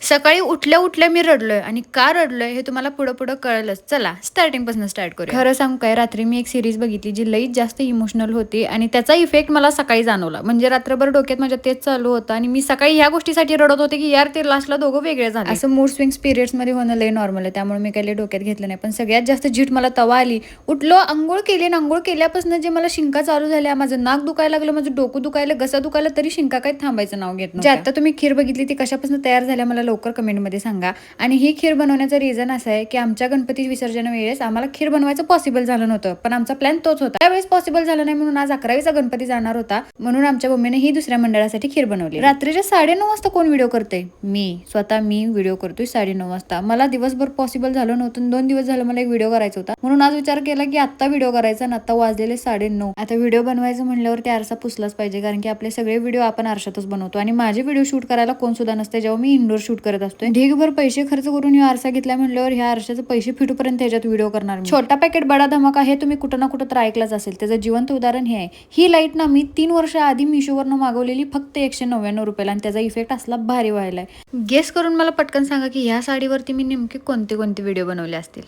सकाळी उठल्या उठल्या मी रडलोय आणि का रडलोय हे तुम्हाला पुढं पुढं कळलंच. चला स्टार्टिंग पासून स्टार्ट करूया. खरं सांगू काय, रात्री मी एक सिरीज बघितली जी लईच जास्त इमोशनल होती आणि त्याचा इफेक्ट मला सकाळी जाणवला. म्हणजे रात्रभर डोक्यात माझ्या तेच चालू होतं आणि मी सकाळी ह्या गोष्टीसाठी रडत होते की यार ते लास्टला दोघं वेगळे झाले. असं मूड स्विंग्स पिरियड्स मध्ये होणं लई नॉर्मल आहे, त्यामुळे मी काही डोक्यात घेतलं नाही. पण सगळ्यात जास्त झीट मला तवा आली. उठलो, अंघोळ केली, अंघोळ केल्यापासून जे मला शिंका चालू झाल्या, माझं नाक दुखायला लागलं, माझं डोकं दुखायला, घसा दुखायला, तरी शिंका काही थांबायचं नाव घेत नव्हत्या. जे आता तुम्ही खीर बघितली ती कशापासून तयार झाल्या मला लवकर कमेंटमध्ये सांगा. आणि ही खीर बनवण्याचं रिझन असं आहे की आमच्या गणपती विसर्जन वेळेस आम्हाला खीर बनवायचं पॉसिबल झालं नव्हतं, पण आमचा प्लॅन तोच होता. त्यावेळेस पॉसिबल झालं नाही म्हणून आज 11वीचा गणपती जाणार होता, म्हणून आमच्या मम्मीने ही दुसऱ्या मंडळासाठी खीर बनवली. रात्रीच्या 9:30 वाजता कोण व्हिडिओ करते? स्वतः मी व्हिडिओ करतोय 9:30 वाजता. मला दिवसभर पॉसिबल झालं नव्हतं, 2 दिवस झालं मला एक व्हिडिओ करायचा होता, म्हणून आज विचार केला की आता व्हिडिओ करायचा आणि आता वाजलेले 9:30. आता व्हिडिओ बनवायचं म्हणल्यावर ते आरसा पुसलाच पाहिजे, कारण की आपले सगळे व्हिडिओ आपण आरशातच बनवतो आणि माझे व्हिडिओ शूट करायला कोण सुद्धा नसते जेव्हा मी इंडोर शूट करत असतोय. ढीगभर पैसे खर्च करून ह्या आरसा घेतला म्हणल्यावर ह्या आरशाचे पैसे फिटूपर्यंत त्याच्यात व्हिडिओ करणार. छोटा पॅकेट बडा धमाका हे तुम्ही कुठं ना कुठं तर ऐकलंच असेल. त्याचं जिवंत उदाहरण हे आहे. ही लाईट ना मी 3 वर्ष आधी मिशोवरनं मागवलेली फक्त 199 रुपयाला आणि त्याचा इफेक्ट असला भारी व्हायलाय. गेस करून मला पटकन सांगा की ह्या साडीवरती मी नेमके कोणते कोणते व्हिडिओ बनवले असतील.